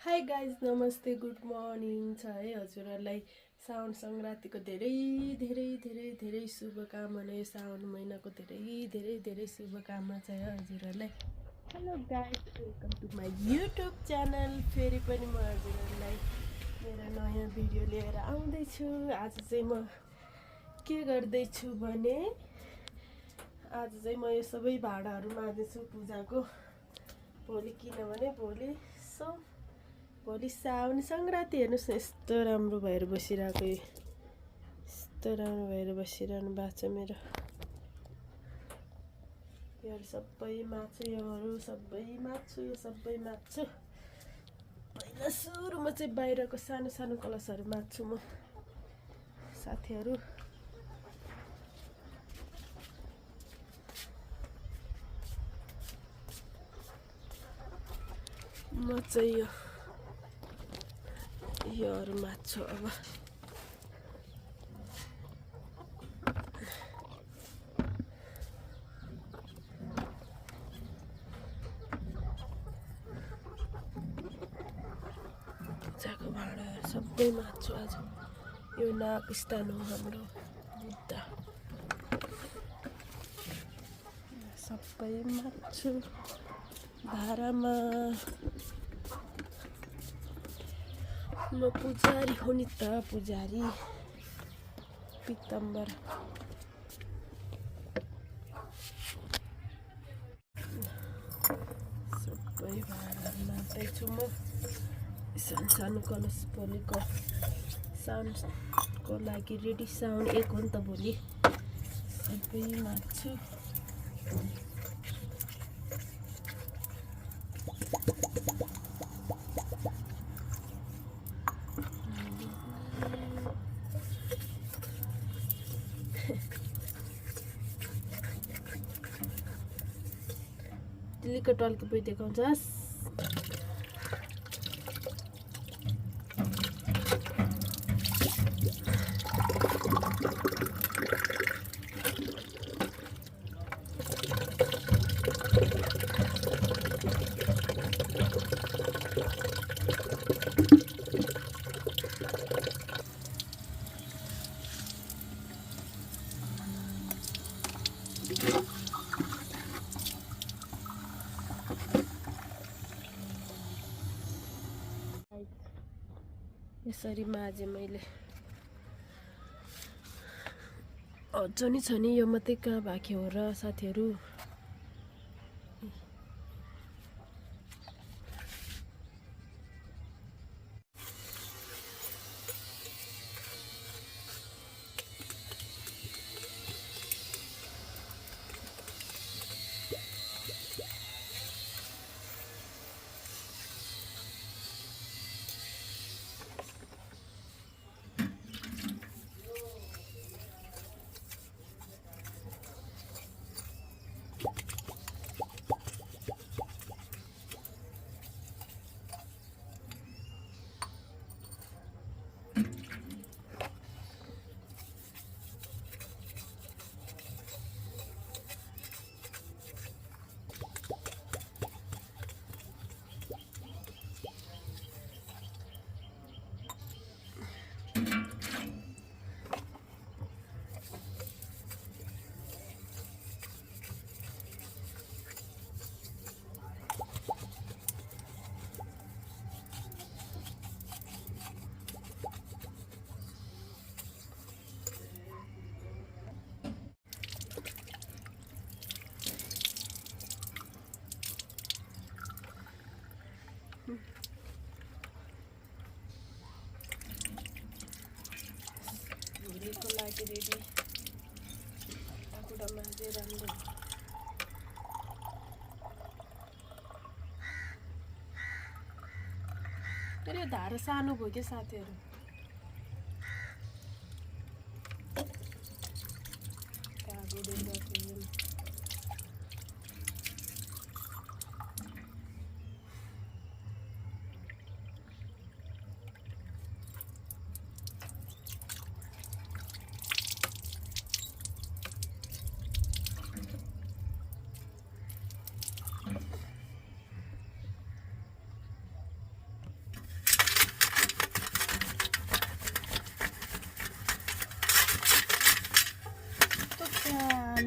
Hi guys नमस्ते good morning छ है हजुरहरूलाई साउन सङ्क्रान्तिको धेरै धेरै धेरै धेरै शुभकामना यो साउन महिनाको धेरै धेरै धेरै शुभकामना छ है हजुरहरूलाई। Hello guys welcome to my YouTube channel. फेरि पनि म हजुरहरूलाई मेरो नयाँ भिडियो लिएर आउँदैछु। आज चाहिँ म के गर्दैछु भने आज चाहिँ म यो सबै भाँडाहरू माझ्दैछु पूजाको भोलि, किनभने भोलि साउन सङ्क्रान्ति। हेर्नुहोस् न यस्तो राम्रो भएर बसिरहेको, यस्तो राम्रो भएर बसिरहनु भएको छ मेरो। योहरू सबै माछु, योहरू सबै माछु, यो सबै माछु। पहिला सुरुमा चाहिँ बाहिरको सानो सानो कलशहरू माग्छु म साथीहरू। म चाहिँ योहरू माग्छु अब। पूजाको भाँडाहरू सबै माग्छु आज। यो नागस्थान हो हाम्रो बुद्ध, सबै माग्छु भाँडामा। म पुजारी हो नि त, पुजारी पितम्बर। सबै भाँडाहरू माग्दैछु म। सानो सानो कलश भोलिको साउनको लागि रेडी। साउन 1 हो नि त भोलि। सबै माग्छु। दिल्लीको टल्की पुइ देखाउँछस्। यसरी माझे मैले। अझ नि छ नि, यो मात्रै कहाँ बाँकी हो र साथीहरू। भोलिको लागि रेडी कुरा माझे राम्रो। तर यो धारा सानो भयो क्या साथीहरू।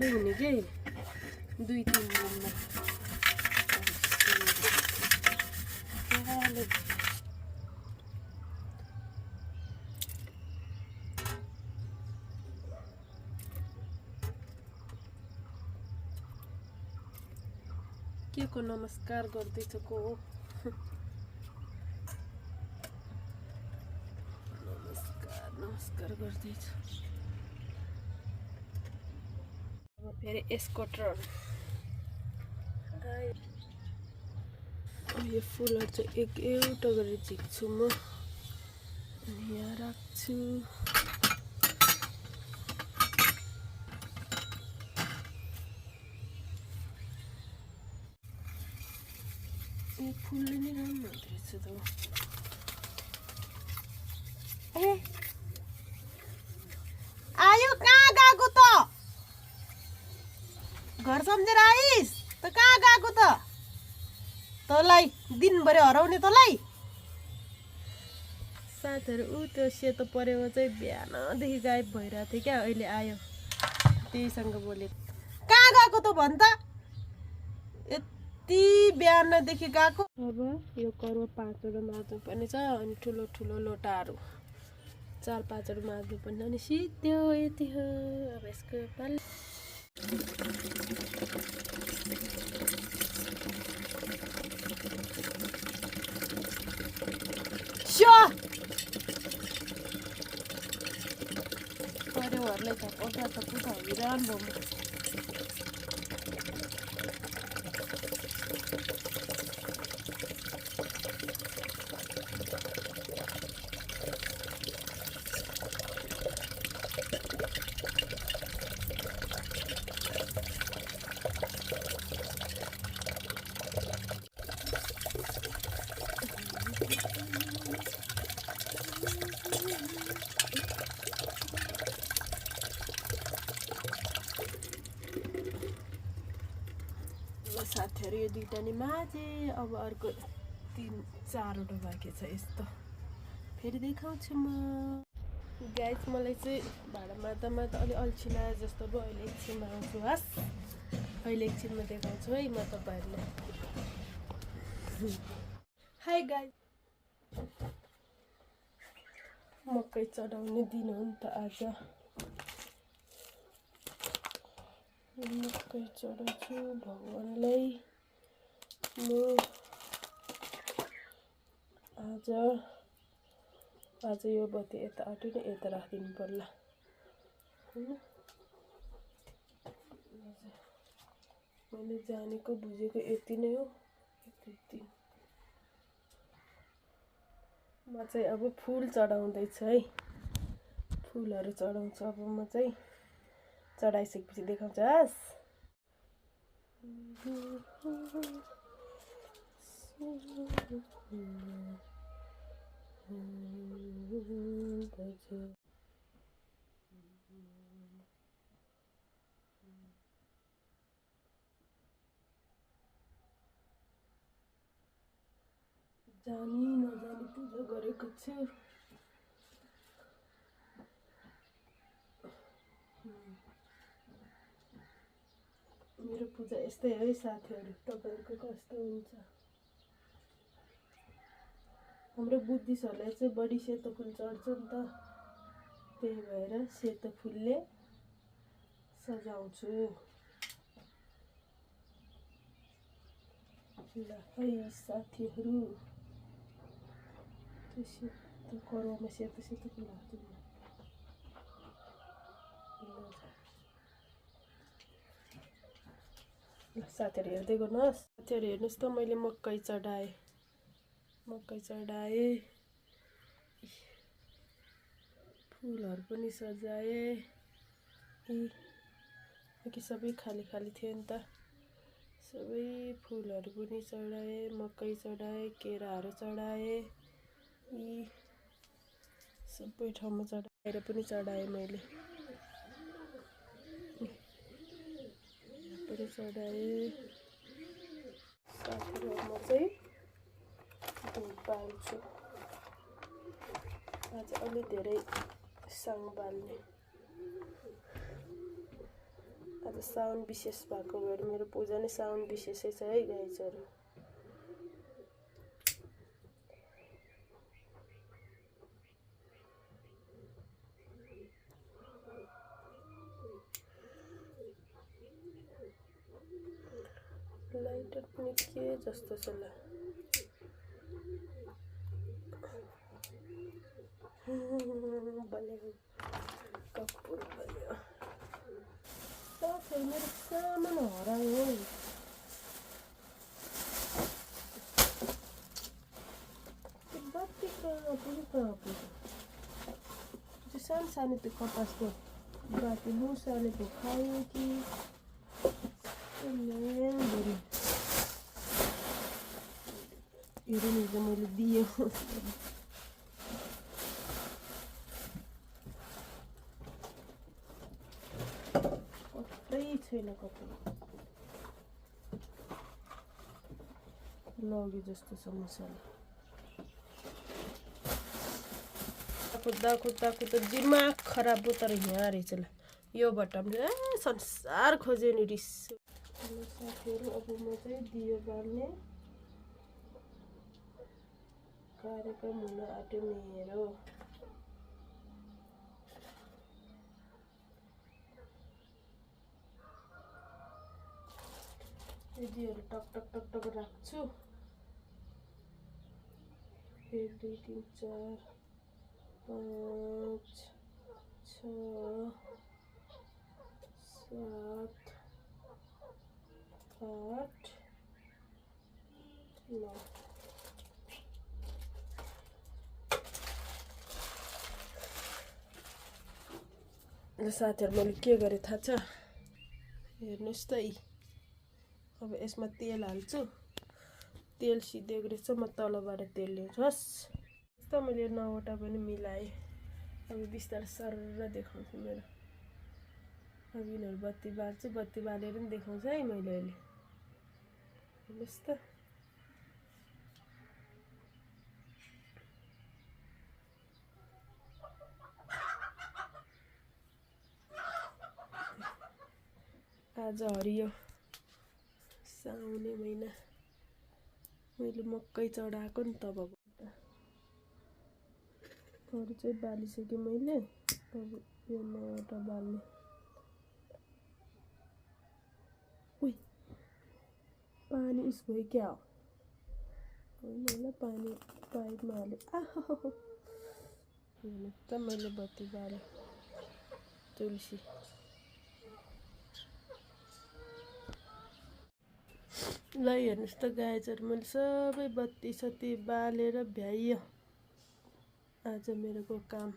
मजाले हुने के 2-3 दिनमा के को नमस्कार गर्दैछ को हो नमस्कार गर्दैछ अब फेरि यसको टर्न यो फुलहरु चाहिँ एउटा गरेर झिक्छु म अनि यहाँ राख्छु यो फुलले नै राम्रो हुँदो रहेछ त आयो कहाँ गएको त घर सम्झेर आइस त कहाँ गएको त तँलाई दिनभरि हराउने तँलाई साथीहरु ऊ त्यो सेतो परेको चाहिँ बिहानदेखि गायब भइरहेको थियो क्या अहिले आयो त्यहीसँग बोले कहाँ गएको त भन् त यति बिहानदेखि गएको अब यो करुवा 5वटा मार्नु पर्ने छ अनि ठुलो ठुलो लोटाहरू 4-5वटा मार्नु पर्ने अनि सिद्धो यति हो अब यसको पाल परेवाहरूलाई थपाउँदा थपुता हैरान भयो म साथीहरु यो दुईटा नि माझे अब अर्को 3-4वटा बाँकी छ यस्तो फेरि देखाउँछु म गाइस मलाई चाहिँ भाडा मार्दा अलि अल्छी लाग्यो जस्तो भयो अहिले एकछिनमा आउँछु हस् अहिले एकछिनमा देखाउँछु है म तपाईहरुलाई हाई गाइस मकै चढाउने दिन हो नि त आज मकै चढाउँछु भगवानलाई म आज यो बत्ती यता आँट्यो नि यता राखिदिनु पर्ला हैन मैले जानेको बुझेको यति नै हो यति म चाहिँ अब फुल चढाउँदैछु है फुलहरु चढाउँछु अब म चाहिँ चढाइसकेपछि देखाउँछु हस् जानी नजानी पूजा गरेको छु मेरो पूजा यस्तै है साथीहरु तपाईहरुको कस्तो हुन्छ हाम्रो बुद्धिस्टहरुलाई चाहिँ बढी सेतो फुल चढ्छ नि त त्यही भएर सेतो फुलले सजाउँछु ल है साथीहरु त्यो सेतो करुवामा सेतो सेतो फुल हाल्छु साथीहरु हेर्दै गर्नुहोस् साथीहरु हेर्नुहोस् त मैले मकै चढाए फुलहरु पनि सजाए कि सबै खाली खाली थियो नि त सबै फुलहरु पनि चढाए मकै चढाए केराहरु चढाए सबै ठाउँमा चढाएर पनि चढाए मैले पनि चढाए साथीहरुमा चाहिँ दुध बाल्छु आज अलि धेरै साङ बाल्ने आज साउन विशेष भएको भएर मेरो पूजा नै साउन विशेषै छ है गाइजहरु। लाइटर पनि के जस्तो छ ल बल्यो कपुर बल्यो साथै मेरो सामान हरायो बत्ती कहाँ पुग्यो त्यो सानो त्यो कपासको बाटो मुसाले पो खायो कि हेर्नु नि मैले दिएँ कतै छैन कतै लग्यो जस्तो छ मसाला खुद्दा दिमाग खराब भयो तर यहाँ रहेछ ल यो बटमले संसार खोज्यो नि रिस साथीहरू। अब म चाहिँ दियो बाल्ने कार्यक्रम हुन आँट्यो मेरो। दियोहरू टक टक टक टक राख्छु। 1 2 3 4 5 6 7 8 9 साथीहरू मैले के गरेँ थाहा छ हेर्नुस् त यी अब यसमा तेल हाल्छु तेल सिद्धेको रहेछ म तलबाट तेल ल्याउँछु हस् त मैले 9वटा पनि मिलाएँ अब बिस्तारै सरर देखाउँछु मेरो अब यिनीहरू बत्ती बाल्छु बत्ती बालेर पनि देखाउँछु है मैले अहिले हेर्नुस् त आज हरियो साउने महिना मैले मकै चढाएको नि तब अरू चाहिँ बालिसकेँ मैले अब यो 9वटा बाल्ने उही पानी इस गयो क्या हो होइन होला पानी पाइपमा हाल्यो हेर्नु त मैले बत्ती बालेँ तुलसी ल हेर्नुस् त गाइजहरु मैले सबै बत्ती सत्ती बालेर भ्याइयो आज मेरो काम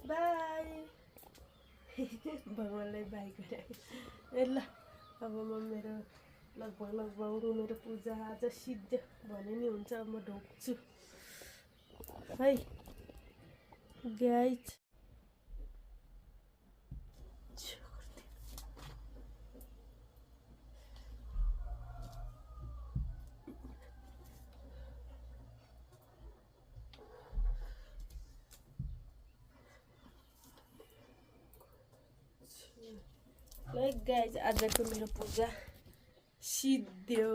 बाई भगवानलाई बाई गरे ल अब म मेरो लगभग मेरो पूजा आज सिद्ध भने नि हुन्छ अब म ढोक्छु है गाइज गाइज आजको मेरो पूजा सिद्धियो।